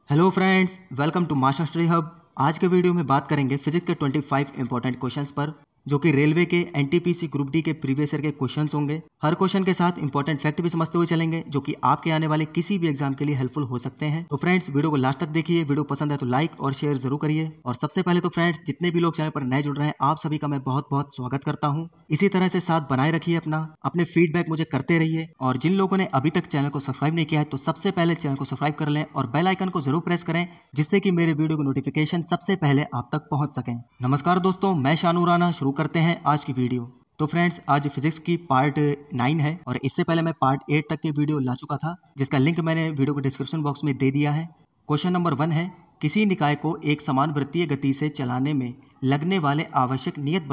Hello friends, welcome to Master Study Hub. आज के video में बात करेंगे फिजिक्स के 25 इंपॉर्टेंट क्वेश्चंस पर, जो कि रेलवे के एनटीपीसी ग्रुप डी के प्रीवियस ईयर के क्वेश्चंस होंगे। हर क्वेश्चन के साथ इंपॉर्टेंट फैक्ट भी समझते हुए चलेंगे, जो कि आपके आने वाले किसी भी एग्जाम के लिए हेल्पफुल हो सकते हैं। तो फ्रेंड्स, वीडियो को लास्ट तक देखिए। वीडियो पसंद है तो लाइक और शेयर जरूर करिए। और सबसे पहले तो फ्रेंड्स, जितने भी लोग चैनल पर नए जुड़ रहे हैं, आप सभी का मैं बहुत बहुत स्वागत करता हूँ। इसी तरह से साथ बनाए रखिए अपने फीडबैक मुझे करते रहिए। और जिन लोगों ने अभी तक चैनल को सब्सक्राइब नहीं किया है, तो सबसे पहले चैनल को सब्सक्राइब कर लें और बेल आइकन को जरूर प्रेस करें, जिससे कि मेरे वीडियो की नोटिफिकेशन सबसे पहले आप तक पहुंच सकें। नमस्कार दोस्तों, मैं शानू राणा। शुरू करते हैं आज की वीडियो। तो फ्रेंड्स, आज फिजिक्स की पार्ट 9 है और इससे पहले मैं पार्ट 8 तक की वीडियो ला चुका था, जिसका लिंक मैंने वीडियो को डिस्क्रिप्शन बॉक्स में दे दिया है। क्वेश्चन नंबर 1 है, किसी निकाय को एक समान वृत्तीय गति से चलाने में लगने वाले आवश्यक नियत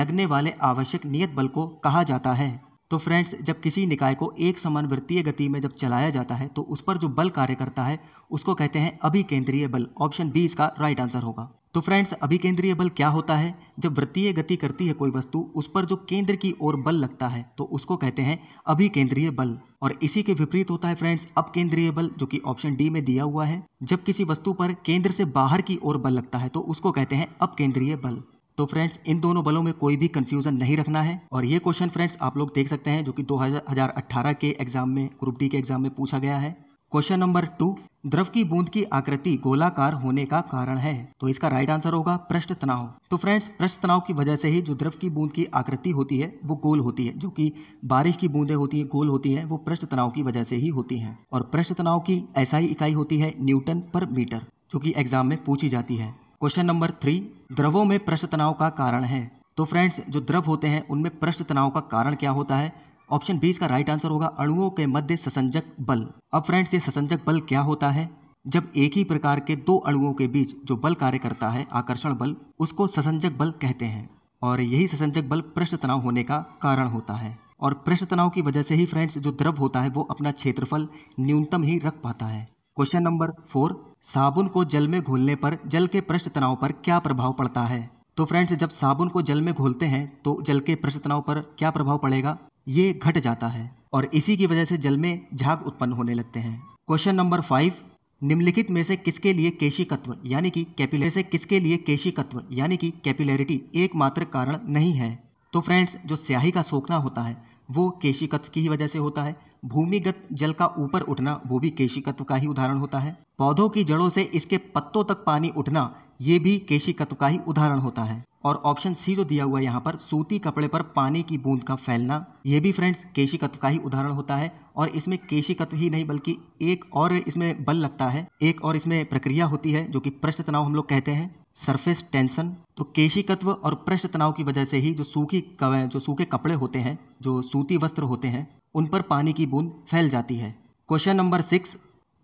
बल को कहा जाता है। तो फ्रेंड्स, जब किसी निकाय को एक समान वृत्तीय गति में जब चलाया जाता है, तो उस पर जो बल कार्य करता है उसको कहते हैं अभिकेंद्रीय बल। ऑप्शन बी इसका राइट आंसर होगा। तो फ्रेंड्स, अभिकेंद्रीय बल क्या होता है? जब वृत्तीय गति करती है कोई वस्तु, उस पर जो केंद्र की ओर बल लगता है, तो उसको कहते हैं अभिकेंद्रीय बल। और इसी के विपरीत होता है फ्रेंड्स अपकेंद्रीय बल, जो कि ऑप्शन डी में दिया हुआ है। जब किसी वस्तु पर केंद्र से बाहर की ओर बल लगता है, तो उसको कहते हैं अपकेंद्रीय बल। तो फ्रेंड्स, इन दोनों बलों में कोई भी कंफ्यूजन नहीं रखना है। और ये क्वेश्चन फ्रेंड्स आप लोग देख सकते हैं, जो कि 2018 के एग्जाम में, ग्रुप डी के एग्जाम में पूछा गया है। क्वेश्चन नंबर 2, द्रव की बूंद की आकृति गोलाकार होने का कारण है। तो इसका राइट आंसर होगा पृष्ठ तनाव। तो फ्रेंड्स, पृष्ठ तनाव की वजह से ही जो द्रव की बूंद की आकृति होती है वो गोल होती है। जो कि बारिश की बूंदें होती हैं, गोल होती हैं, वो पृष्ठ तनाव की वजह से ही होती हैं। और पृष्ठ तनाव की SI इकाई होती है न्यूटन पर मीटर, जो कि एग्जाम में पूछी जाती है। क्वेश्चन नंबर 3, द्रवों में पृष्ठ तनाव का कारण है। तो फ्रेंड्स, जो द्रव होते हैं उनमें पृष्ठ तनाव का कारण क्या होता है? ऑप्शन बी इसका राइट आंसर होगा अणुओं के मध्य ससंजक बल। अब फ्रेंड्स, ये ससंजक बल क्या होता है? जब एक ही प्रकार के दो अणुओं के बीच जो बल कार्य करता है, आकर्षण बल, उसको ससंजक बल कहते हैं। और यही ससंजक बल पृष्ठ तनाव होने का कारण होता है। और पृष्ठ तनाव की वजह से ही फ्रेंड्स जो द्रव होता है वो अपना क्षेत्रफल न्यूनतम ही रख पाता है। क्वेश्चन नंबर 4, साबुन को जल में घोलने पर जल के पृष्ठ तनाव पर क्या प्रभाव पड़ता है? तो फ्रेंड्स, जब साबुन को जल में घोलते हैं तो जल के पृष्ठ तनाव पर क्या प्रभाव पड़ेगा? ये घट जाता है और इसी की वजह से जल में झाग उत्पन्न होने लगते हैं। क्वेश्चन नंबर 5, निम्नलिखित में से किसके लिए केशिकत्व यानी कि कैपिलैरिटी एकमात्र कारण नहीं है? तो फ्रेंड्स, जो स्याही का सोखना होता है वो केशिकत्व की ही वजह से होता है। भूमिगत जल का ऊपर उठना वो भी केशिकत्व का ही उदाहरण होता है। पौधों की जड़ों से इसके पत्तों तक पानी उठना ये भी केशिकत्व का ही उदाहरण होता है। और ऑप्शन सी जो दिया हुआ है यहाँ पर, सूती कपड़े पर पानी की बूंद का फैलना, ये भी फ्रेंड्स केशिकत्व का ही उदाहरण होता है। और इसमें केशिकत्व ही नहीं बल्कि एक और इसमें बल लगता है, एक और इसमें प्रक्रिया होती है, जो कि पृष्ठ तनाव हम लोग कहते हैं, सरफेस टेंशन। तो केशिकत्व और पृष्ठ तनाव की वजह से ही जो सूखे कपड़े होते हैं, जो सूती वस्त्र होते हैं, उन पर पानी की बूंद फैल जाती है। क्वेश्चन नंबर 6,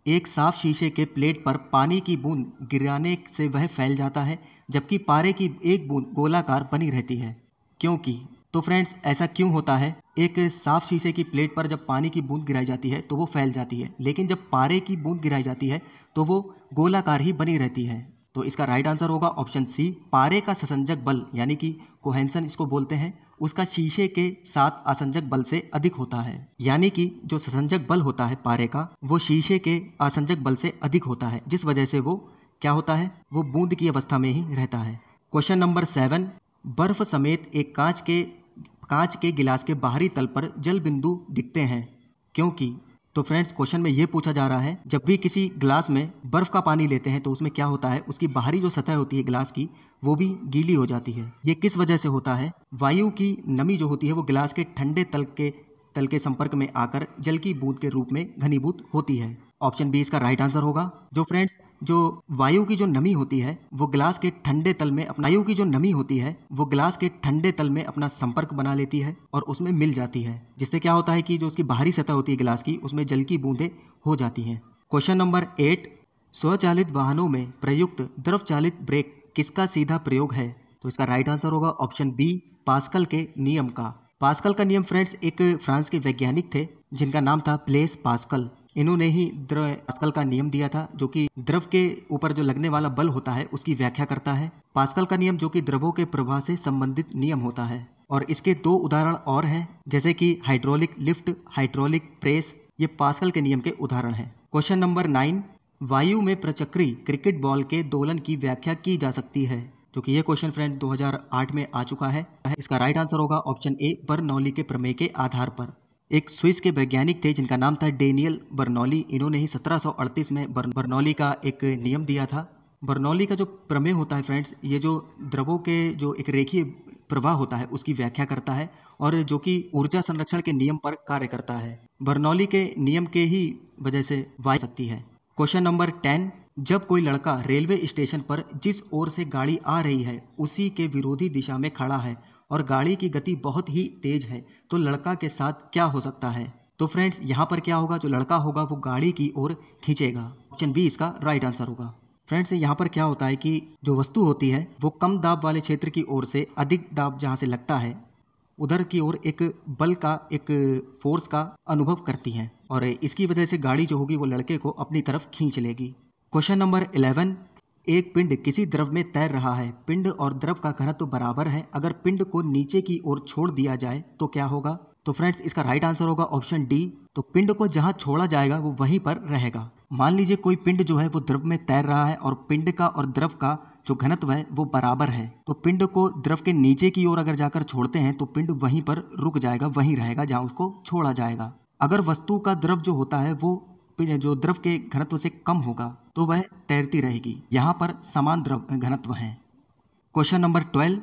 एक साफ शीशे के प्लेट पर पानी की बूंद गिराने से वह फैल जाता है, जबकि पारे की एक बूंद गोलाकार बनी रहती है। क्योंकि तो फ्रेंड्स, ऐसा क्यों होता है? एक साफ शीशे की प्लेट पर जब पानी की बूंद गिराई जाती है तो वो फैल जाती है, लेकिन जब पारे की बूंद गिराई जाती है तो वो गोलाकार ही बनी रहती है। तो इसका राइट आंसर होगा ऑप्शन सी, पारे का ससंजक बल यानी कि कोहेंसन इसको बोलते हैं, उसका शीशे के साथ आसंजक बल से अधिक होता है। यानी कि जो ससंजक बल होता है पारे का, वो शीशे के आसंजक बल से अधिक होता है, जिस वजह से वो क्या होता है, वो बूंद की अवस्था में ही रहता है। क्वेश्चन नंबर 7, बर्फ समेत एक कांच के गिलास के बाहरी तल पर जल बिंदु दिखते हैं, क्योंकि तो फ्रेंड्स, क्वेश्चन में ये पूछा जा रहा है, जब भी किसी ग्लास में बर्फ का पानी लेते हैं तो उसमें क्या होता है, उसकी बाहरी जो सतह होती है ग्लास की, वो भी गीली हो जाती है। ये किस वजह से होता है? वायु की नमी जो होती है वो गिलास के ठंडे तल के संपर्क में आकर जल की बूंद के रूप में घनीभूत होती है। ऑप्शन बी इसका राइट आंसर होगा। जो फ्रेंड्स, जो वायु की जो नमी होती है वो गिलास के ठंडे तल में अपना संपर्क बना लेती है और उसमें मिल जाती है, जिससे क्या होता है कि जो उसकी बाहरी सतह होती है गिलास की, उसमें जल की बूंदें हो जाती हैं। क्वेश्चन नंबर 8, स्वचालित वाहनों में प्रयुक्त द्रव चालित ब्रेक किसका सीधा प्रयोग है? तो इसका राइट आंसर होगा ऑप्शन बी, पास्कल के नियम का। पास्कल का नियम फ्रेंड्स एक फ्रांस के वैज्ञानिक थे जिनका नाम था ब्लेस पास्कल। इन्होंने ही पास्कल का नियम दिया था, जो कि द्रव के ऊपर जो लगने वाला बल होता है उसकी व्याख्या करता है। पास्कल का नियम जो कि द्रवों के प्रवाह से संबंधित नियम होता है। और इसके 2 उदाहरण और हैं, जैसे कि हाइड्रोलिक लिफ्ट, हाइड्रोलिक प्रेस, ये पास्कल के नियम के उदाहरण हैं। क्वेश्चन नंबर 9, वायु में प्रचक्री क्रिकेट बॉल के दोलन की व्याख्या की जा सकती है? जो कि ये क्वेश्चन फ्रेंड 2008 में आ चुका है। इसका राइट आंसर होगा ऑप्शन ए, बर्नौली के प्रमेय के आधार पर। एक स्विस के वैज्ञानिक थे जिनका नाम था डेनियल बर्नौली। इन्होंने ही 1738 में बर्नौली का एक नियम दिया था। बर्नौली का जो प्रमेय होता है फ्रेंड्स, ये जो द्रवों के जो एक रेखीय प्रवाह होता है उसकी व्याख्या करता है और जो कि ऊर्जा संरक्षण के नियम पर कार्य करता है। बर्नौली के नियम के ही वजह से वायु सकती है। क्वेश्चन नंबर 10, जब कोई लड़का रेलवे स्टेशन पर जिस ओर से गाड़ी आ रही है उसी के विरोधी दिशा में खड़ा है और गाड़ी की गति बहुत ही तेज है, तो लड़का के साथ क्या हो सकता है? तो फ्रेंड्स यहाँ पर क्या होगा, जो लड़का होगा वो गाड़ी की ओर खींचेगा। ऑप्शन बी इसका राइट आंसर होगा। फ्रेंड्स यहाँ पर क्या होता है कि जो वस्तु होती है वो कम दाब वाले क्षेत्र की ओर से अधिक दाब जहाँ से लगता है उधर की ओर एक बल का, एक फोर्स का अनुभव करती है और इसकी वजह से गाड़ी जो होगी वो लड़के को अपनी तरफ खींच लेगी। क्वेश्चन नंबर 11, एक पिंड किसी द्रव में तैर रहा है। पिंड और द्रव का घनत्व बराबर है। अगर पिंड को नीचे की ओर छोड़ दिया जाए तो क्या होगा? तो फ्रेंड्स इसका राइट आंसर होगा ऑप्शन डी। तो पिंड को जहां छोड़ा जाएगा वो वहीं पर रहेगा। मान लीजिए कोई पिंड जो है वो द्रव में तैर रहा है और पिंड का और द्रव का जो घनत्व है वो बराबर है, तो पिंड को द्रव के नीचे की ओर अगर जाकर छोड़ते हैं तो पिंड वहीं पर रुक जाएगा, वहीं रहेगा जहां उसको छोड़ा जाएगा। अगर वस्तु का द्रव जो होता है वो जो द्रव के घनत्व से कम होगा तो वह तैरती रहेगी। यहाँ पर समान द्रव घनत्व है। क्वेश्चन नंबर 12,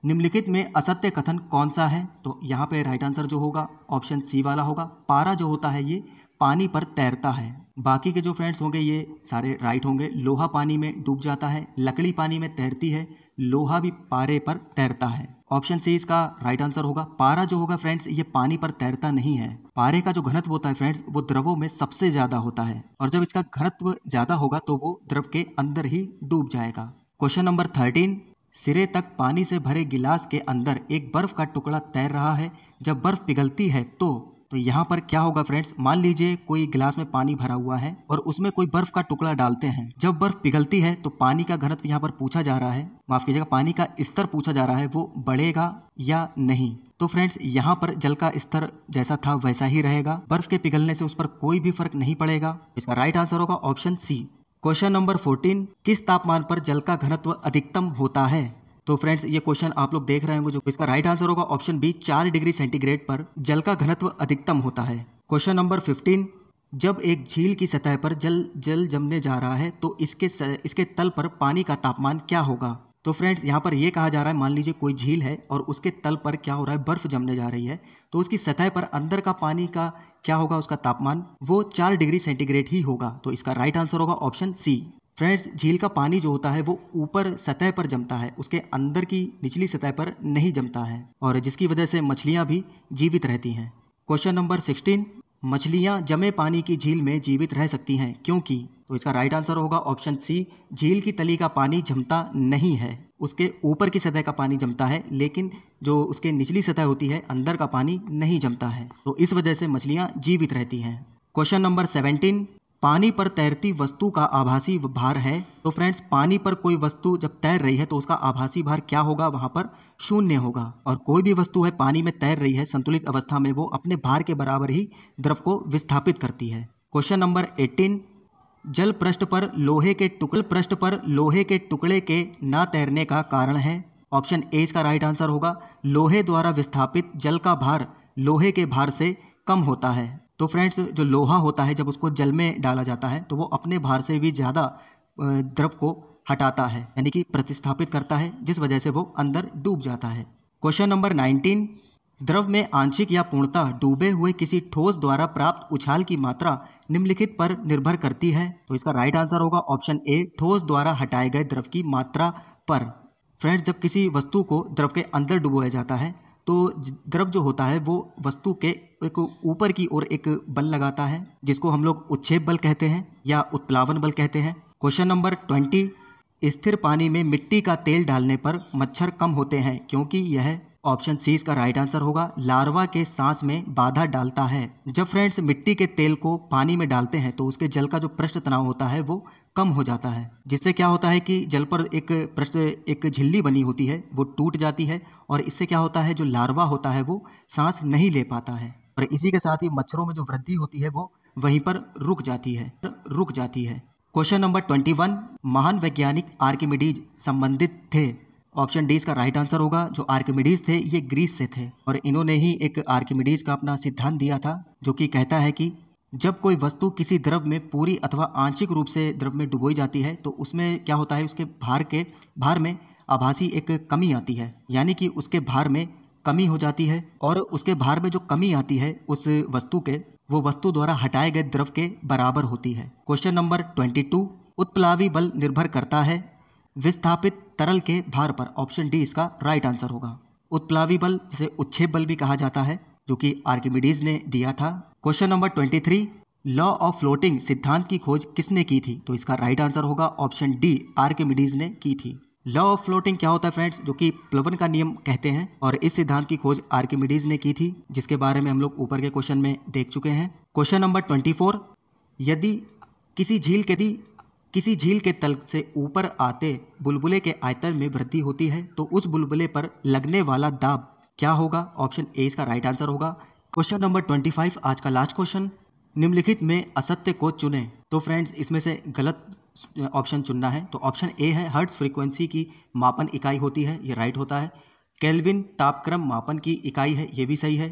निम्नलिखित में असत्य कथन कौन सा है? तो यहाँ पे राइट आंसर जो होगा ऑप्शन सी वाला होगा। पारा जो होता है ये पानी पर तैरता है। बाकी के जो फ्रेंड्स होंगे ये सारे राइट होंगे। लोहा पानी में डूब जाता है, लकड़ी पानी में तैरती है, लोहा भी पारे पर तैरता है। ऑप्शन सी इसका राइट आंसर होगा। पारा जो होगा फ्रेंड्स ये पानी पर तैरता नहीं है। पारे का जो घनत्व होता है फ्रेंड्स वो द्रवों में सबसे ज्यादा होता है और जब इसका घनत्व ज्यादा होगा तो वो द्रव के अंदर ही डूब जाएगा। क्वेश्चन नंबर 13, सिरे तक पानी से भरे गिलास के अंदर एक बर्फ का टुकड़ा तैर रहा है। जब बर्फ पिघलती है तो यहाँ पर क्या होगा फ्रेंड्स? मान लीजिए कोई गिलास में पानी भरा हुआ है और उसमें कोई बर्फ का टुकड़ा डालते हैं। जब बर्फ पिघलती है तो पानी का घनत्व यहाँ पर पूछा जा रहा है, माफ कीजिएगा, पानी का स्तर पूछा जा रहा है, वो बढ़ेगा या नहीं? तो फ्रेंड्स यहाँ पर जल का स्तर जैसा था वैसा ही रहेगा। बर्फ के पिघलने से उस पर कोई भी फर्क नहीं पड़ेगा। इसका राइट आंसर होगा ऑप्शन सी। क्वेश्चन नंबर 14, किस तापमान पर जल का घनत्व अधिकतम होता है? तो फ्रेंड्स ये क्वेश्चन आप लोग देख रहे होंगे, जो इसका राइट आंसर होगा ऑप्शन बी। 4 डिग्री सेंटीग्रेड पर जल का घनत्व अधिकतम होता है। क्वेश्चन नंबर 15, जब एक झील की सतह पर जल जमने जा रहा है तो इसके तल पर पानी का तापमान क्या होगा? तो फ्रेंड्स यहाँ पर ये कहा जा रहा है, मान लीजिए कोई झील है और उसके तल पर क्या हो रहा है, बर्फ जमने जा रही है, तो उसकी सतह पर अंदर का पानी का क्या होगा, उसका तापमान वो 4 डिग्री सेंटीग्रेड ही होगा। तो इसका राइट आंसर होगा ऑप्शन सी। फ्रेंड्स झील का पानी जो होता है वो ऊपर सतह पर जमता है, उसके अंदर की निचली सतह पर नहीं जमता है और जिसकी वजह से मछलियां भी जीवित रहती हैं। क्वेश्चन नंबर 16, मछलियां जमे पानी की झील में जीवित रह सकती हैं क्योंकि? तो इसका राइट आंसर होगा ऑप्शन सी। झील की तली का पानी जमता नहीं है, उसके ऊपर की सतह का पानी जमता है, लेकिन जो उसके निचली सतह होती है अंदर का पानी नहीं जमता है, तो इस वजह से मछलियां जीवित रहती हैं। क्वेश्चन नंबर 17, पानी पर तैरती वस्तु का आभासी भार है। तो फ्रेंड्स पानी पर कोई वस्तु जब तैर रही है तो उसका आभासी भार क्या होगा? वहां पर 0 होगा। और कोई भी वस्तु है पानी में तैर रही है संतुलित अवस्था में, वो अपने भार के बराबर ही द्रव को विस्थापित करती है। क्वेश्चन नंबर 18, जल पृष्ठ पर लोहे के टुकड़े के ना तैरने का कारण है। ऑप्शन ए इसका राइट आंसर होगा। लोहे द्वारा विस्थापित जल का भार लोहे के भार से कम होता है। तो फ्रेंड्स जो लोहा होता है जब उसको जल में डाला जाता है तो वो अपने भार से भी ज़्यादा द्रव को हटाता है, यानी कि प्रतिस्थापित करता है, जिस वजह से वो अंदर डूब जाता है। क्वेश्चन नंबर 19, द्रव में आंशिक या पूर्णतः डूबे हुए किसी ठोस द्वारा प्राप्त उछाल की मात्रा निम्नलिखित पर निर्भर करती है। तो इसका राइट आंसर होगा ऑप्शन ए, ठोस द्वारा हटाए गए द्रव की मात्रा पर। फ्रेंड्स जब किसी वस्तु को द्रव के अंदर डुबोया जाता है तो द्रव जो होता है वो वस्तु के एक ऊपर की ओर एक बल लगाता है, जिसको हम लोग उत्क्षेप बल कहते हैं या उत्प्लावन बल कहते हैं। क्वेश्चन नंबर 20, स्थिर पानी में मिट्टी का तेल डालने पर मच्छर कम होते हैं क्योंकि यह? ऑप्शन सी इसका राइट आंसर होगा। लार्वा के सांस में बाधा डालता है। जब फ्रेंड्स मिट्टी के तेल को पानी में डालते हैं तो उसके जल का जो पृष्ठ तनाव होता है वो कम हो जाता है, जिससे क्या होता है कि जल पर एक झिल्ली बनी होती है वो टूट जाती है और इससे क्या होता है, जो लार्वा होता है वो सांस नहीं ले पाता है और इसी के साथ ही मच्छरों में जो वृद्धि होती है वो वहीं पर रुक जाती है। क्वेश्चन नंबर 21, महान वैज्ञानिक आर्किमिडीज संबंधित थे। ऑप्शन डी इसका राइट आंसर होगा। जो आर्किमिडीज थे ये ग्रीस से थे और इन्होंने ही एक आर्किमिडीज का अपना सिद्धांत दिया था, जो कि कहता है कि जब कोई वस्तु किसी द्रव में पूरी अथवा आंशिक रूप से द्रव में डुबोई जाती है तो उसमें क्या होता है, उसके भार में आभासी एक कमी आती है, यानी कि उसके भार में कमी हो जाती है और उसके भार में जो कमी आती है उस वस्तु के, वो वस्तु द्वारा हटाए गए द्रव के बराबर होती है। क्वेश्चन नंबर 22, उत्प्लावी बल निर्भर करता है विस्थापित तरल के भार पर। ऑप्शन डी इसका राइट आंसर होगा। उत्प्लावी बल जिसे उत्क्षेप बल भी कहा जाता है, जो कि आर्किमिडीज ने दिया था। Question number 23, law of floating सिद्धांत की खोज किसने की थी? तो इसका राइट आंसर होगा ऑप्शन डी, आर्किमिडीज ने की थी। लॉ ऑफ फ्लोटिंग क्या होता है फ्रेंड्स? जो कि प्लवन का नियम कहते हैं और इस सिद्धांत की खोज आर्किमिडीज ने की थी, जिसके बारे में हम लोग ऊपर के क्वेश्चन में देख चुके हैं। क्वेश्चन नंबर 24, यदि किसी झील के तल से ऊपर आते बुलबुले के आयतन में वृद्धि होती है तो उस बुलबुले पर लगने वाला दाब क्या होगा? ऑप्शन ए इसका राइट आंसर होगा। क्वेश्चन नंबर 25, आज का लास्ट क्वेश्चन, निम्नलिखित में असत्य को चुनें। तो फ्रेंड्स इसमें से गलत ऑप्शन चुनना है। तो ऑप्शन ए है हर्ट्ज फ्रीक्वेंसी की मापन इकाई होती है, ये राइट होता है। केल्विन तापक्रम मापन की इकाई है, ये भी सही है।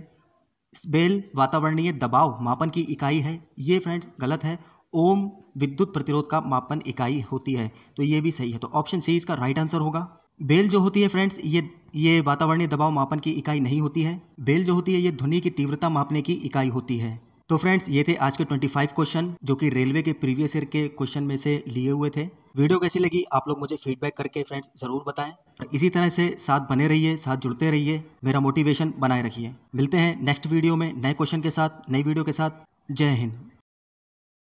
बेल वातावरणीय दबाव मापन की इकाई है, ये फ्रेंड्स गलत है। ओम विद्युत प्रतिरोध का मापन इकाई होती है, तो ये भी सही है। तो ऑप्शन सी इसका राइट आंसर होगा। बेल जो होती है फ्रेंड्स ये वातावरणीय दबाव मापन की इकाई नहीं होती है। बेल जो होती है ये ध्वनि की तीव्रता मापने की इकाई होती है। तो फ्रेंड्स ये थे आज के 25 क्वेश्चन, जो कि रेलवे के प्रीवियस ईयर के क्वेश्चन में से लिए हुए थे। वीडियो कैसी लगी आप लोग मुझे फीडबैक करके फ्रेंड्स ज़रूर बताएं और इसी तरह से साथ बने रहिए, साथ जुड़ते रहिए, मेरा मोटिवेशन बनाए रखिए। मिलते हैं नेक्स्ट वीडियो में नए क्वेश्चन के साथ, नई वीडियो के साथ। जय हिंद।